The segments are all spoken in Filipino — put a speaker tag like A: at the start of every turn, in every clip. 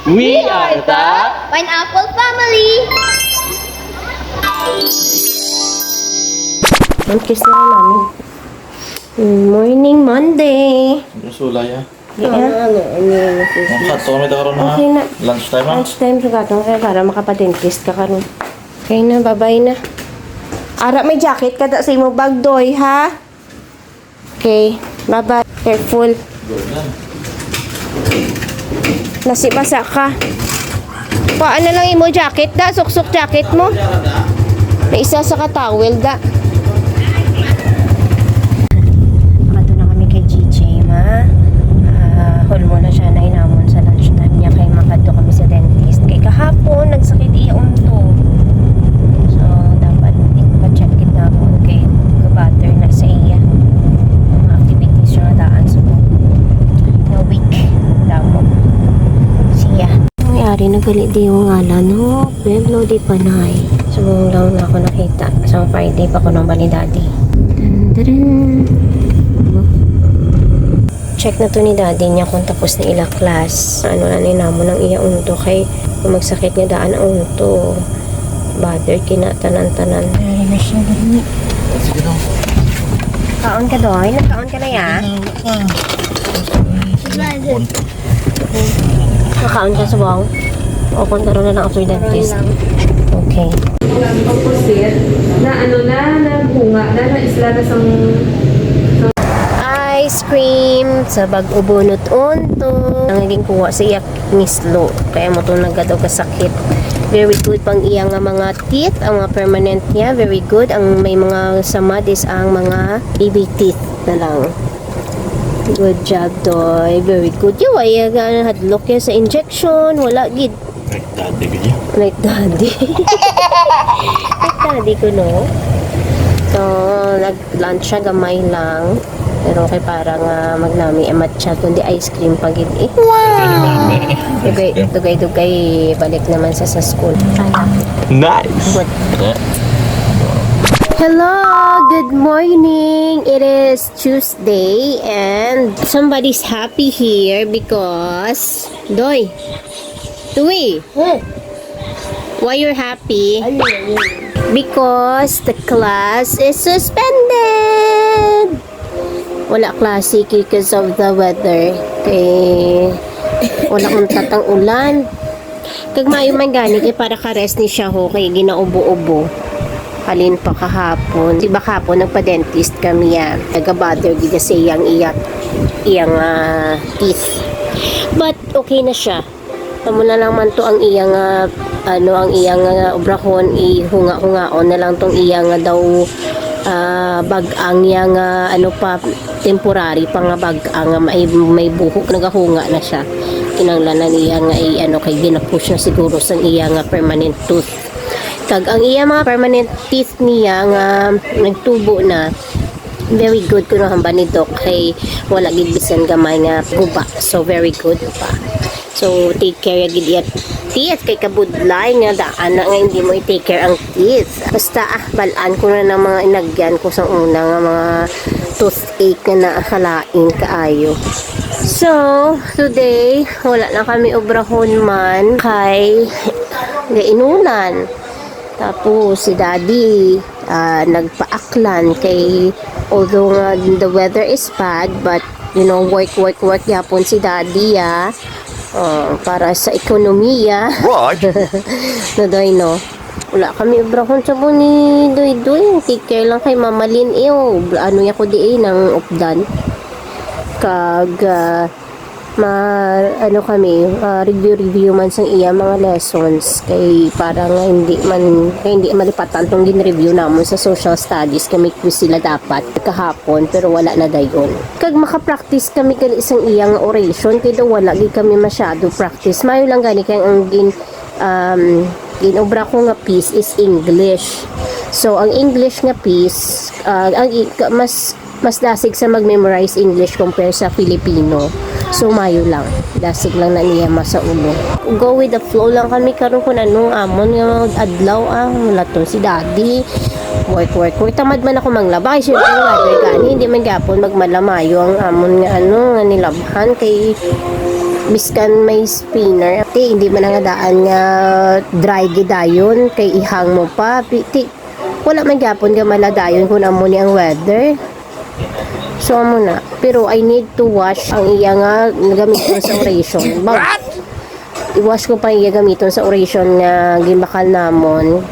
A: We are the
B: Pineapple Family!
C: Kiss na lang namin. Morning, Monday.
A: Sulay ha.
C: Yeah.
A: Makato kami ta karon na.
C: Okay na.
A: Lunchtime ha.
C: Lunchtime sa gatong kaya para makapadentist ka karon. Okay na, bye-bye na. Ara, may jacket ka sa imo bag, doy, ha? Okay, bye-bye. Careful. Nasibasa ka. Paano lang imo jacket da? Suksok jacket mo. May isa sa katawel da. Nakato na kami kay GJ, ma. Hol mo na siya na inamon sa lunchtime niya kay makato kami sa dentist. Kay kahapon, nagsakit iya unto. So, dapat ipa-check it na ako kay kabater na sa iya. Mga activities siya na daan. So, na week. Damo. Siya. Nangyari na galit di yung ngalan, no? Pueblo di Panay. So, lang na ako nakita. Sa Friday pa ko nang bali daddy. Check na to ni daddy niya kung tapos na ila class. Ano na ninamo ng iya unto kay kung magsakit niya daan ang unto. Butter kinatanan-tanan. Ay, na siya gani.
A: Sige daw.
C: Kaon ka doy? Nagkaon ka na ya? Nakaon ka sa bawang? O kung karoon na lang after dentist? Okay.
D: Opposite na ano na bunga na isla na sang
C: Ice cream sa bag-ubunot unto. Ang naging kuha sa iyak nislo. Kaya mo itong nagadaw kasakit. Very good pang iyang mga teeth. Ang mga permanent niya. Very good. Ang may mga samad is ang mga baby teeth na lang. Good job, Doy. Very good. Yung ay hadlock yan sa injection. Wala, gid.
A: Like daddy ganyan.
C: Like daddy. Like daddy ko, no? So, nag-lunch siya, gamay lang. Pero kay parang magnami amat siya, kundi ice cream pagid eh. Wow! Dugay, balik naman sa school.
A: Nice.
C: Good. Hello, good morning. It is Tuesday and somebody's happy here because Doy. Why you're happy? Because the class is suspended. Wala klase because of the weather. Kay wala kong tatang ulan. Kag mayo man gani kay para ka-rest ni siya ho kay ginaubo-ubo. Halin pa kahapon. Diba kahapon nagpa-dentist kami ya. Nagabother gid sa iyang teeth. But okay na siya. Tamo na lang man to ang iyang ang iyang obrahon ihunga-hungaon na lang tong iyang daw bag-ang yang temporary pa nga bag-ang may buhok nagahunga na siya kinanglanan niya nga kay ginapush na siguro sa iya nga permanent tooth kag ang iya mga permanent teeth niya nga nagtubo na very good kuno hamba ni doc kay wala gid bisan gamay nga guba so very good pa so take care gid iya teeth kay kabudlay nga daan na nga hindi mo i-take care ang teeth basta balaan ko na ng mga inagyan ko sa una nga mga toothache na naakalain kaayo so today wala na kami obrahon man kay gainunan tapos si daddy nagpaaklan kay although the weather is bad but you know work yapon si daddy para sa ekonomiya.
A: Right.
C: No, Doy, no? Wala kami obrahon sa ni Doy. Take care lang kay Mama Lynn. Ano ya ko di nang updan. Kag, review man sang iya mga lessons kay parang hindi malipatan tong gin-review namon sa social studies kami quiz sila dapat kahapon pero wala na dayon kag maka-practice kami kay isang iyang oration kay daw wala gid kami masyado practice mayo lang gani kay ang ginobra ko nga piece is English so ang English nga piece mas dasig sa mag-memorize English compare sa Filipino. So, mayo lang. Dasig lang na niya sa ulo. Go with the flow lang kami karon kung anong amon nga adlaw wala to si daddy. Work. Tamad man ako manglaba. Siyempre nga, hindi man gapon magmalamayo ang amon nga nga nilabhan kay Biskan may spinner. Ti, hindi man nga daan nga dry gidayon kay ihang mo pa. Ti, wala man gyapon nga maladayon kung amo ni ang weather. So amo na. Pero I need to wash ang iya nga gamiton sa oration. I-wash ko pa iya gamiton sa oration nga gimakal namon.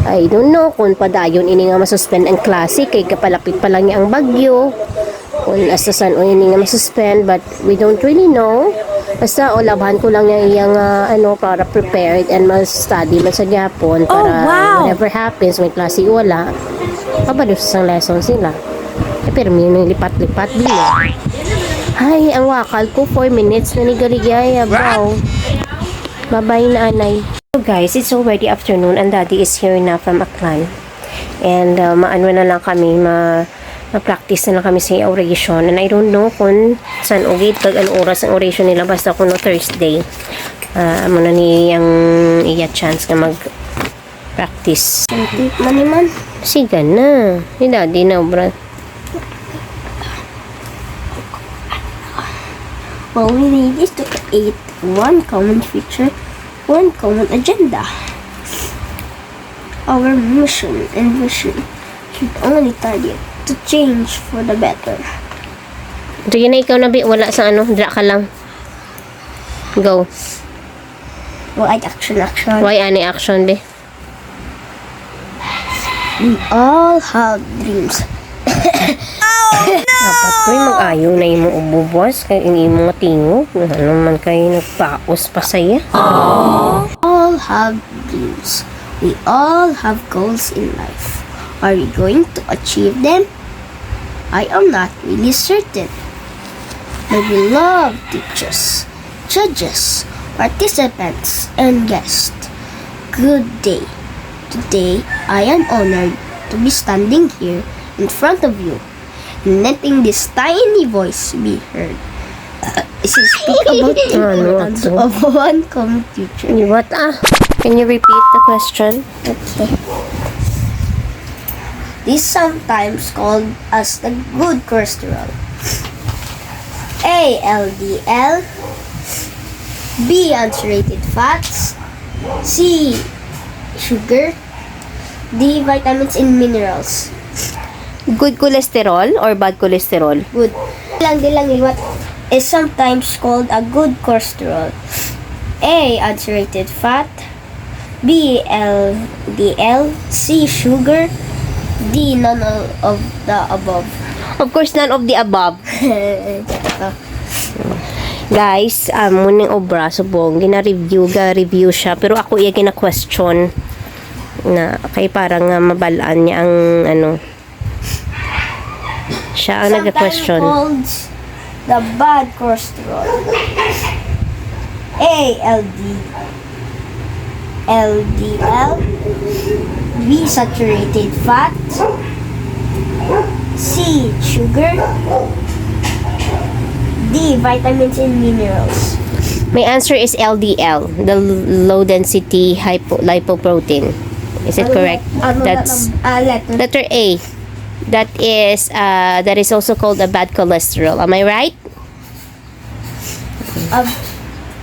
C: I don't know kung padayon ini nga masuspend ang klase kay kapalapit pa lang niya ang bagyo. Kung asasan o ini nga masuspend, but we don't really know. Basta labhan ko lang yung iyang para prepared and mas-study man sa Japon para whatever happens, may klase wala, pabalos sa lesson sila. Pero may lipat-lipat din. Ay, ang wakal ko 4 minutes na ni Galigaya, bro. Bye-bye na anay. So guys, it's already afternoon and daddy is here na from Aklan. And maano na lang kami, ma-practice na lang kami sa oration. And I don't know kung saan ugit, kag anong oras ang oration nila. Basta kung no Thursday. Muna ni ang iya chance na mag-practice. Maniman? Siga na. Ni daddy na, bro.
B: What we need is to create one common feature, one common agenda. Our mission and vision should only target to change for the better.
C: Sige na ikaw na, Bi. Wala sa dra ka lang. Go.
B: Right action.
C: Why any action, Bi?
B: We all have dreams.
C: Dapat ko mag-ayaw na imo ububwas kay imo nga tingog. Ano man kayo nagpaos pa saya.
B: All have dreams. We all have goals in life. Are we going to achieve them? I am not really certain. My beloved teachers, judges, participants, and guests, good day. Today, I am honored to be standing here in front of you and letting this tiny voice be heard. Is to speak about the importance of one common future.
C: What Can you repeat the question?
B: Okay. This is sometimes called as the good cholesterol. A. LDL. B. Unsaturated fats. C. Sugar. D. Vitamins and minerals.
C: Good cholesterol or bad cholesterol?
B: Good. What is sometimes called a good cholesterol? A. Unsaturated fat. B. LDL. C. Sugar. D. None of the above.
C: Of course, none of the above. Guys, muning obra subong gina-review siya pero ako iya gina-question na kay parang mabalaan niya ang siya ang nag-question.
B: Sometimes called the bad cholesterol. A. LDL. B. Saturated fat. C. Sugar. D. Vitamins and minerals.
C: My answer is LDL, the low density lipoprotein. Is it correct? That's letter A. That is also called a bad cholesterol. Am I right?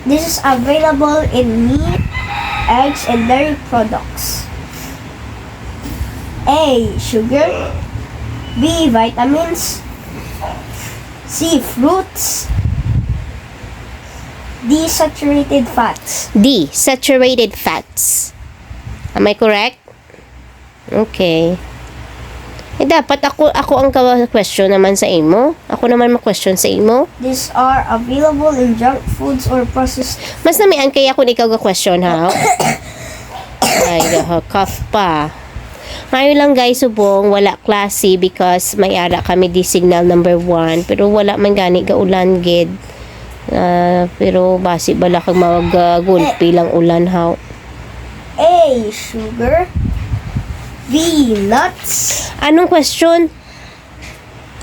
B: This is available in meat, eggs, and dairy products. A. Sugar. B. Vitamins. C. Fruits. D. Saturated fats.
C: D. Saturated fats. Am I correct? Okay. Dapat ako ang question naman sa imo. Ako naman ma-question sa imo.
B: These are available in junk foods or processed.
C: Mas namian kaya kung ikaw ga-question ha. Ay, cough pa. Ngayon lang guys, subong, wala klase because may ara kami di signal number 1. Pero wala man gani ga ulan gid. Pero basi bala kag mag-gulpi lang ulan ha.
B: A. Sugar. B. Nuts.
C: Anong question?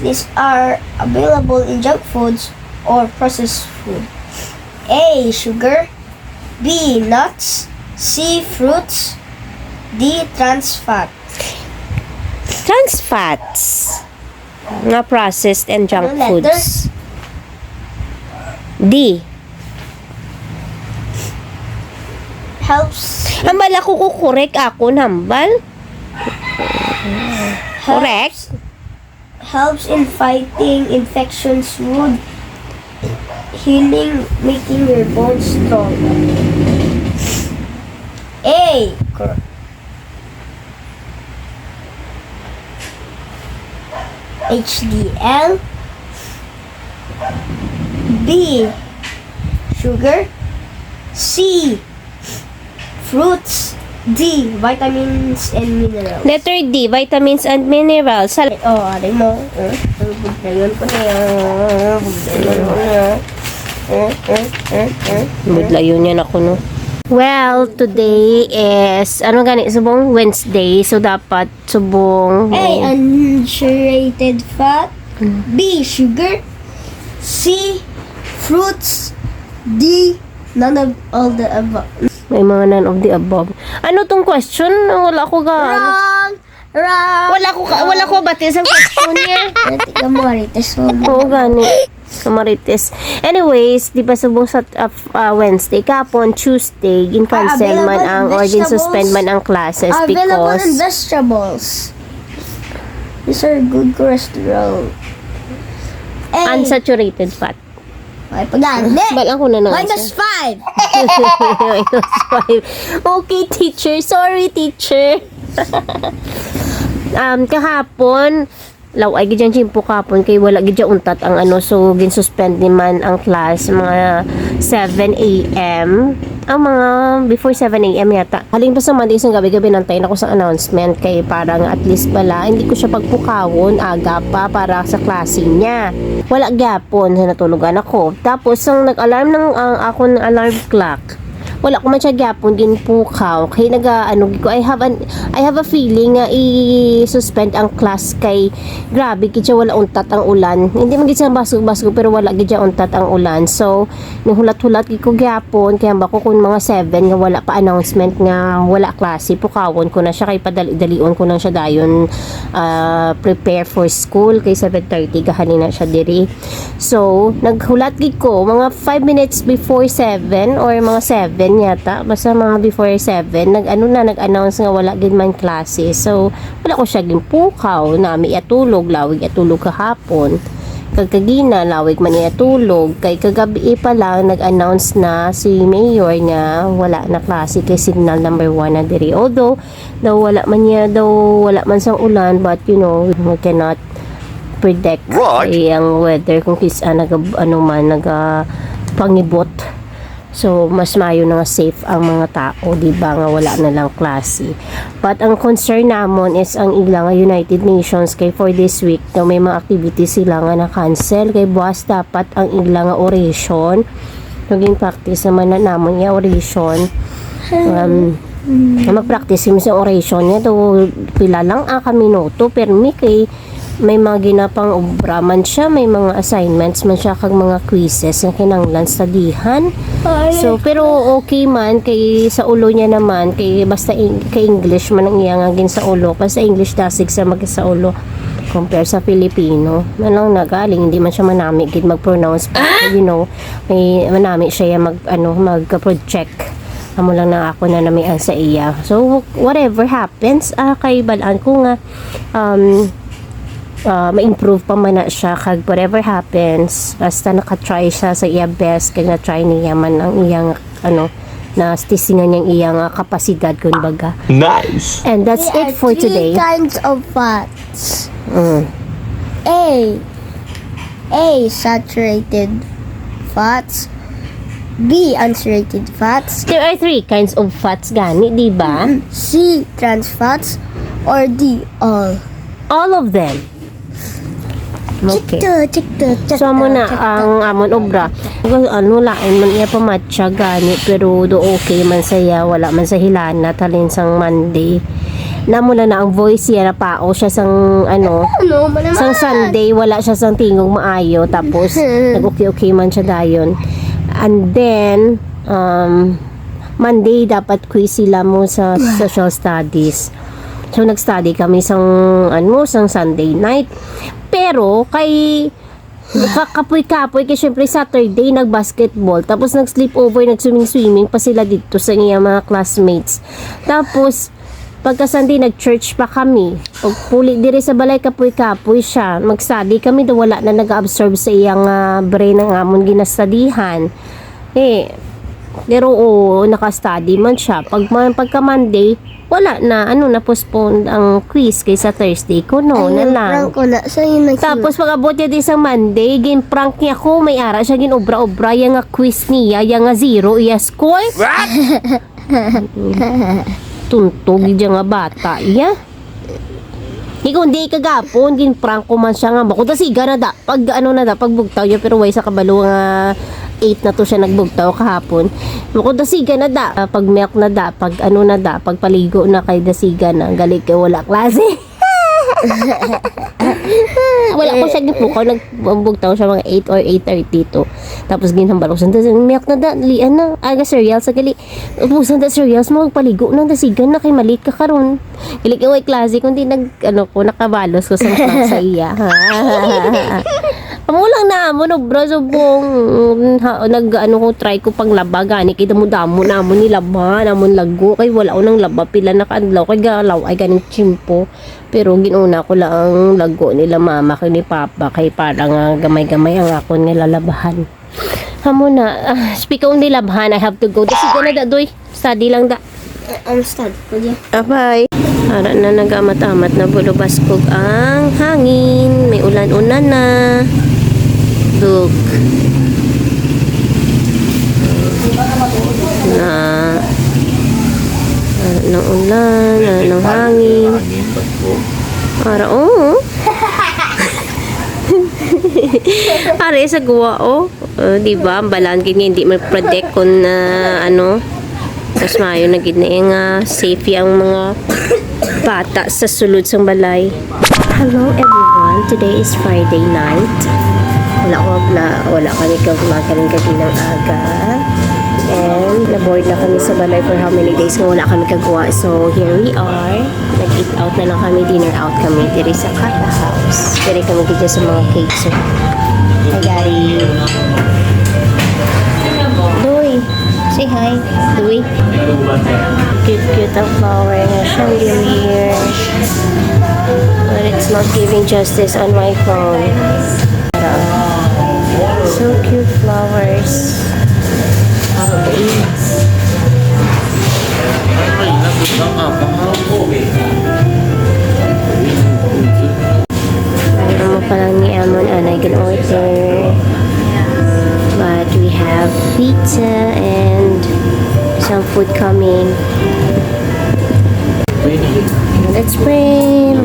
B: These are available in junk foods or processed food. A. Sugar. B. Nuts. C. Fruits. D. Trans fat.
C: Trans fats. Nga processed and junk
B: Ano
C: foods. D.
B: helps
C: Hambal ako kukorek ako, hambal. Correct?
B: helps in fighting infections, wound healing, making your bones stronger. A. HDL. B. Sugar. C. Fruits. D. Vitamins and minerals.
C: Letter D, vitamins and minerals.
B: Oh, aray mo. Bugnayon ko na yan.
C: Budlayon yan ako, no? Well, today is, ano gani, subong Wednesday. So, dapat subong...
B: A. Unsaturated fat. B. Sugar. C. Fruits. D. None of all the above.
C: May mga none of the above. Ano tong question? Wala ko ga...
B: Wrong! Wrong!
C: Wala ko bati sa question niya.
B: Tiga mo, Marites.
C: Oo, gani. Kamarites. Anyways, di ba subong sa Wednesday, kapon, Tuesday, in-cancel man
B: Available
C: ang, or
B: vegetables
C: din-suspend man ang classes
B: Available in
C: because...
B: vegetables. These are good cholesterol. A.
C: Unsaturated fat.
B: Ay, pagdaan.
C: Balang ko na na.
B: Minus 5.
C: Minus 5. Okay, teacher. Sorry, teacher. Kahapon, law ay gidyan chimpo kapon kay wala gidya untat ang ano, so gin-suspend naman ang class mga 7 a.m. ang mga before 7 a.m. yata. Halin pa sa Monday sa gabi-gabi nantayin ako sa announcement kay parang at least pala hindi ko siya pagpukawon aga pa para sa klase niya. Wala gyapon sa natulugan ako. Tapos ang nag-alarm ng ako ng alarm clock, wala ko man siya gyapon din pukaw kay naga ano ko I have a feeling nga i-suspend ang class kay grabe gid siya wala untat ang ulan. Hindi man gid siya basgo pero wala gid siya untat ang ulan. So nihulat-hulat gid ko gyapon kaya ba ko kun mga 7 nga wala pa announcement nga wala klase pukawon ko na siya kay padali-dalion ko na siya dayon prepare for school kay 7:30 gahani na siya diri. So naghulat gid ko mga 5 minutes before 7 or mga 7 yata, basta mga before 7 nag-announce nga wala gid man klase. So wala ko siya ginpukaw na mi atulog lawig atulog kahapon kagkagina lawig man atulog kay kagabi pa lang nag-announce na si mayor nga wala na klase kay signal number 1 na diri, although wala man sa ulan, but you know we cannot predict ang weather kung kisa pangibot. So, mas mayo na nga safe ang mga tao, di ba nga wala na lang klase. But ang concern namon is ang ilang United Nations kay for this week na may mga activities sila nga na-cancel kay buwas dapat ang ilang oration. Naging practice naman na namon yung oration. Mag-practice kami sa oration niya do pila lang ka minuto permi kay may mga ginapang obra man siya, may mga assignments man siya kag mga quizzes nga kinanglan studihan. So pero okay man kay sa ulo niya naman kay basta kay English man ang iya nga gin sa ulo kasi sa English dasig sa mag sa ulo compare sa Filipino. Man lang nagaling hindi man siya manami gid mag-pronounce you know, may manami siya mag-project. Amo lang na ako na namian sa iya. So whatever happens, kay balaan ko nga ma-improve pa man na siya kag whatever happens basta nakatry siya sa iya best kag na-try niya man ang iyang na stisingan niyang iyang kapasidad kumbaga.
A: Nice.
C: And that's it for today.
B: Three kinds of fats. A. Saturated fats. B. Unsaturated fats.
C: There are 3 kinds of fats gani, di ba?
B: C. Trans fats. Or D. All
C: All of them. Okay.
B: Chikto.
C: So muna ang amon obra. Lain man iya pamatcha gani pero do okay man saya wala man sa hilana talin sang Monday. Namula na ang voice niya na pao siya sang sang Sunday wala siya sang tingog maayo tapos nag-okay man siya dayon. And then Monday dapat quiz sila mo sa social studies. So nag-study kami sang Sunday night. Pero kay Kapoy-kapoy kaya syempre Saturday nag-basketball tapos nag-sleepover, nag-swimming pa sila dito sa iya mga classmates. Tapos pagka Sunday nag-church pa kami. Pag puli diri sa balay kapoy-kapoy siya. Mag-study kami daw wala na nag-absorb sa iyang brain ng amon ginastadihan. Pero naka-study man siya. Pagka Monday wala na, na postpone ang quiz kaysa Thursday ko, no, na lang.
B: Prank ko na. So, yun na
C: Tapos pag-abot niya din sa Monday, gin-prank niya ko, may ara siya gin-obra-obra, yung nga quiz niya, yung nga zero, iya score. What? Tuntog yung nga bata, iya. Ikaw hindi kagapon, gin-prank ko man siya nga, bako siga na da, pag pagbugtaw niya, pero way sa kabalo nga, 8 na to siya nagbugtaw kahapon. Bako dasiga na da, pag milk na da, pag na da, pag paligo na kay dasiga na, galing kay wala klase. Wala ko siya gipukaw, nagbugtaw siya mga 8 or 8:30 to. Tapos ginhambal ko sa milk na da, lian na, aga cereal sa gali. Ubusan da cereals mo, magpaligo na dasiga na kay malit ka karon. Galing kay way klase kundi nakabalos ko sa iya. Amulang na mo no bro subong ko try ko pang laba gani kay damo na mo ni laba namon lago kay wala ko nang laba pila na kaadlaw kay galaw ay ganing chimpo pero ginuna ko lang ang lago nila mama kay ni papa kay parang gamay-gamay ang ako nilalabahan. Amo na speak on nilabhan I have to go. Sige na da doy. Study lang da.
B: Start ko dyan.
C: Bye. Para na nagamat-amat na bulubaskog ang hangin. May ulan-ulan na. Look. Ng ulan, ng hangin. Para, Pare sa gawa, diba? Ang balaan kanya hindi mag-predict kung tapos mayo na gid na yung safe ang mga bata sa sulod sang balay. Hello everyone, today is Friday night. Wala kami kami ng aga. And na-board na kami sa balay for how many days kung wala kami kagawa. So here we are. Nag-eat out na lang kami, dinner out kami diri sa Kata House. Diri kami dito sa mga cakes. Hi Gary. Doy, say hi. Doy. Cute ang flower na chandelier. But it's not giving justice on my phone. So cute flowers. Mayroon mo pa lang ni Amon anay order. But we have pizza and some food coming. Let's pray.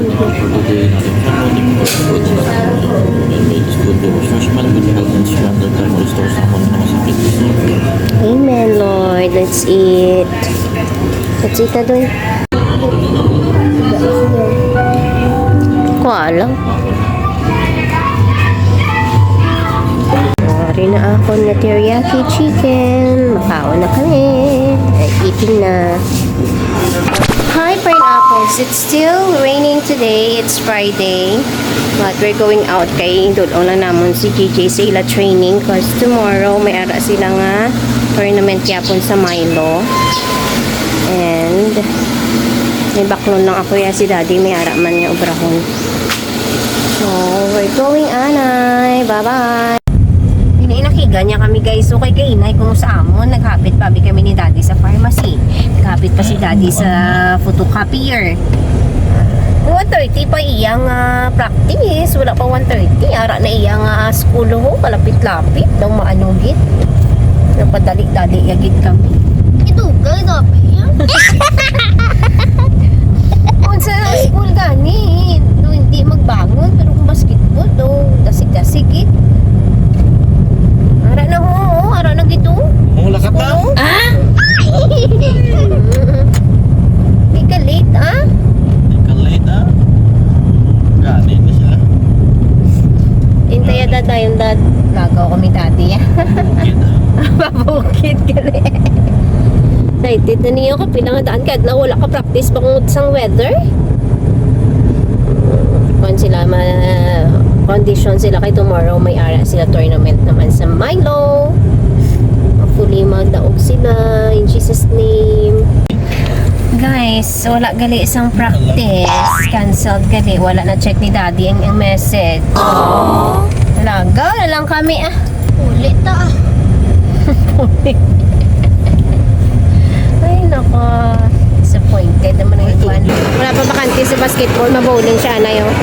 C: Amen, Lord. Let's eat. Let's eat na doon. Ko alam. Mari na ako na teriyaki chicken. Makaon na kami. Eating na. Hi, pineapples. It's still raining today. It's Friday. But we're going out kay doon lang namon si JJ sa ila training because tomorrow may ara sila nga tournament yapon sa Milo. And may baklon lang ako ya si daddy may ara man nga obrahon. So, we're going anay. Bye-bye. Inakiga niya kami guys. So kay kainay kung sa amon naghapit pa kami ni daddy sa pharmacy. Naghapit pa si daddy sa photocopier. 1:30 pa iyang practice. Wala pa 1:30. Ara na iyang school ho. Kalapit-lapit. Daw maanugit. Napadali-dali yagit kami.
B: Ito, gano'n pa yan.
C: Kung sa school ganit. No, hindi magbangon. Pero kung basketball, do, dasig-dasigit. Ara na ho. Ara na gito.
A: Mula ka pa?
C: Hindi ka late,
A: Kalita. Ganin na sila.
C: Intaya dad tayong dad. Lagaw kami dati. Babukit ka rin. Excited na niyo ka. Pinangadaan ka na wala ka practice pang sang weather. Kung sila condition sila kay tomorrow may ara sila tournament naman sa Milo. Hopefully magdaog sila in Jesus name. Guys, wala gali isang practice. Cancelled gali. Wala na check ni daddy ang message. Wala, go na lang kami ah.
B: Ulit ta.
C: Ay nako, disappointed naman ang ikuan. Wala pa bakante sa basketball, mabowling siya na yun.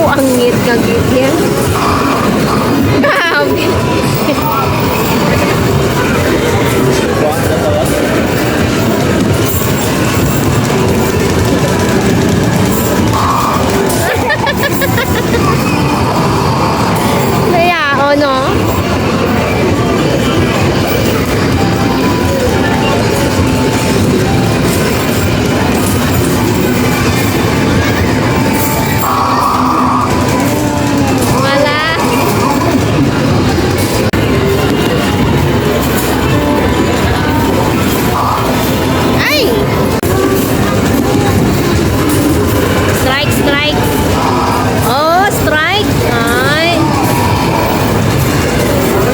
C: Ang ngit kagit yan. Grabe. Kaya, o no? Wala. Ay! Strike, strike. Oh, strike. Ay.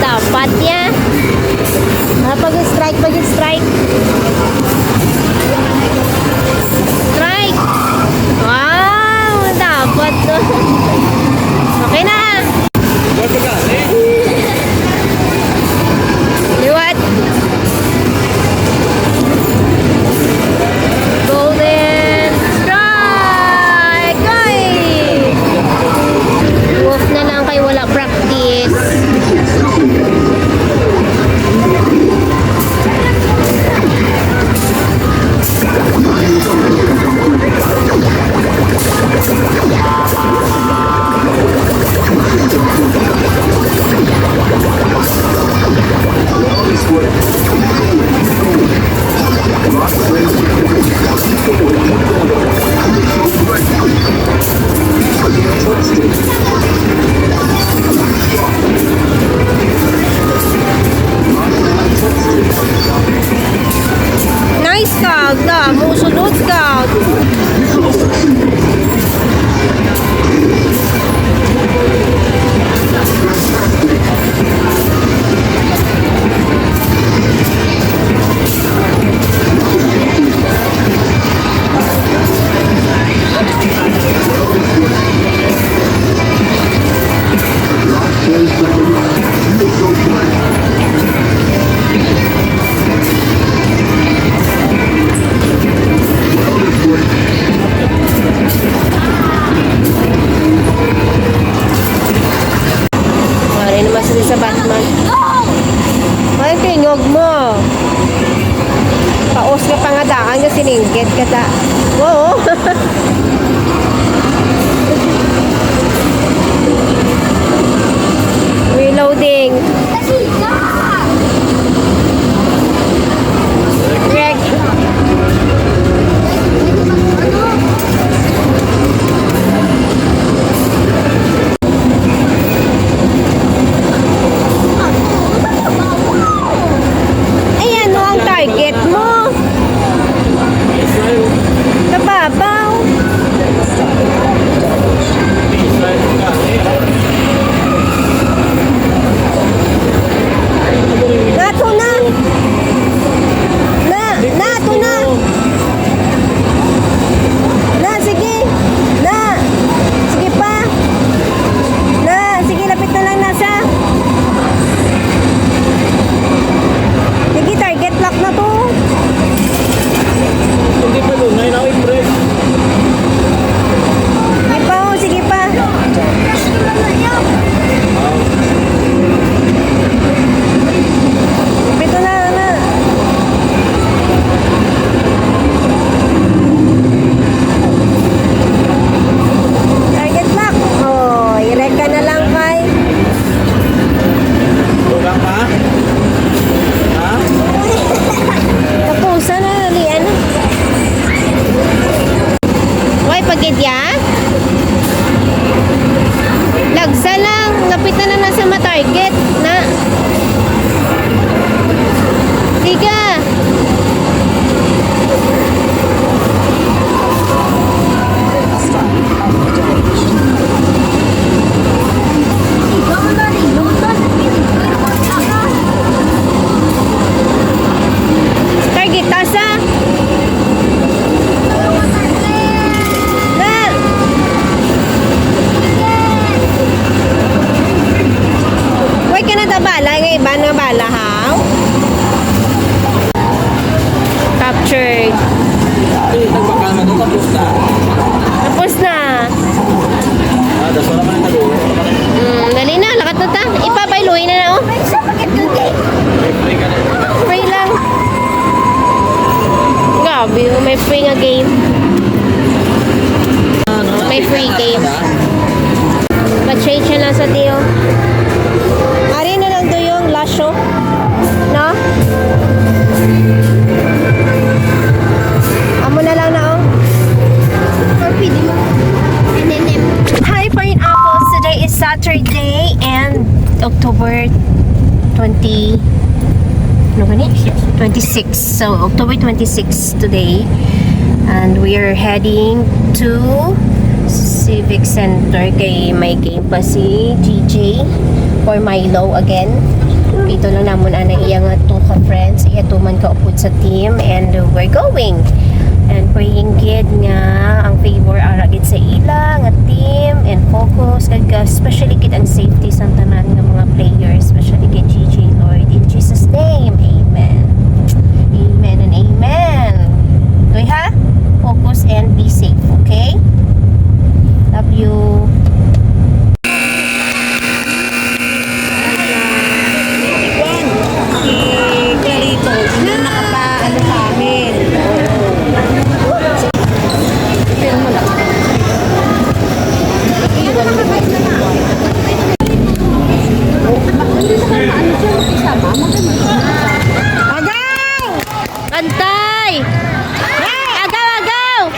C: Dapat ya. Pag-strike, pag-strike. Strike. Wow, dapat to. Okay na.
A: Huwag ka gani.
C: Liwat. Golden strike. Ay! Wolf na lang kay wala practice. Nice kag da, musunod kag. Wala naman sila sa Batman. Ay, tingog mo. Paos ka pa nga daan ka siningkit ka ta. Oo. Reloading. Greg. Ayan, no ang target mo. Kababaw. game. May free game. Pa-change siya lang sa tiyo. Ari na lang do yung last show. No? Amo na lang na oh.
B: For video. And then
C: Hi, Pineapples! Today is Saturday and October 20... Ano gani? 26. So, October 26 today. And we are heading to Civic Center kay may game pa si GJ or Milo again. Ito lang namon ana iya nga to ka friends. Iya to man kaupod sa team and we're going. And praying gid nga ang favor ara gid sa ila nga team and focus kag especially gid ang safety sa tanan nga mga players, especially kay GJ Lord in Jesus name. Amen. Amen and amen. Okay ha? Focus and be safe, okay? Love you. Bantay! Agaw, agaw!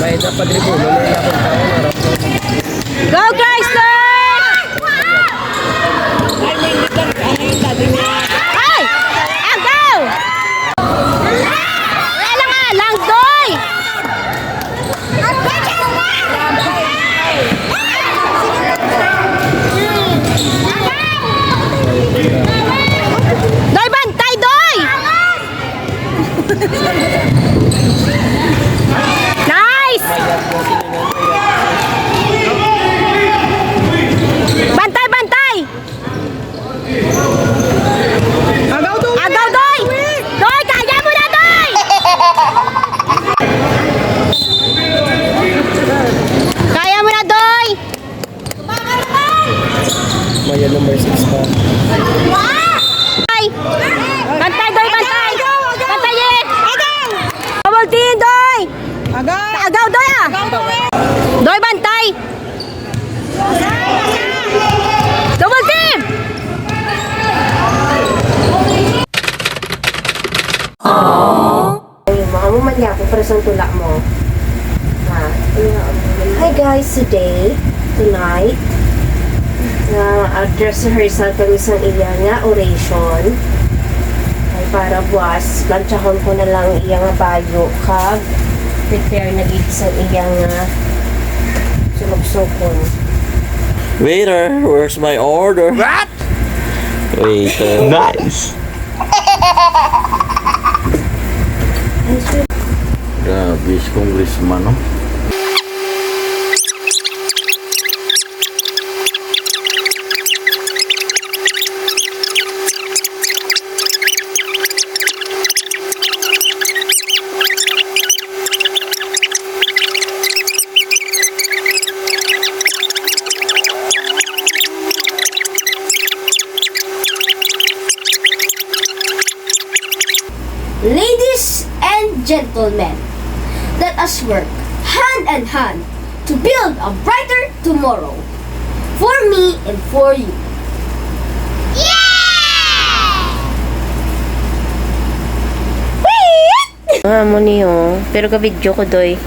A: May dapat ribo. Lalo na akong tao.
C: Go, Chrysler! Ay! Agaw! Wala nga, langdoy! Doy, bantay, doy! Nice! Bantay, bantay! Agaw, doy! Doy, kaya mo na, doy! Kaya mo na, doy!
A: Maya number 6 pa.
C: Bantay! Bantay, doy, bantay! Bantay, eh! Double team, doy! Agaw, doy, ah! Doy, bantay! Double team! Ay, mga mumali ako para sa tula mo. Ha? Hi guys, tonight, dress rehearsal kami sa iya nga oration. Ay para buwas, planchahon ko na lang iya nga bayo kag prepare na gid sa iya nga sulugsukon.
A: Waiter, where's my order? What? Waiter. Nice. Grabe, congressman, no?
B: Ladies and gentlemen, let us work hand in hand to build a brighter tomorrow for me and for you.
C: Mo niyo, pero ka-video ko doy.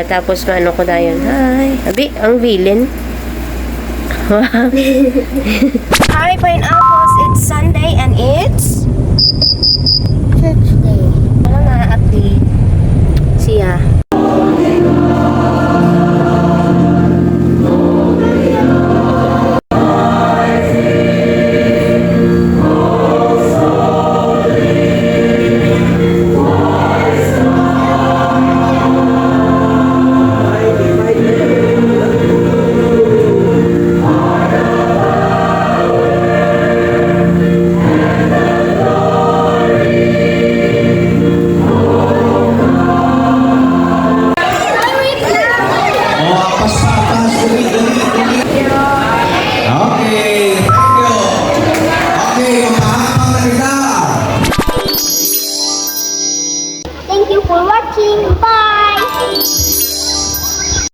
C: Tapos maano ko dayon. Hi. Abi, ang villain. Hi, Pineapples. It's Sunday and it's
B: Church day.
C: ano na update siya.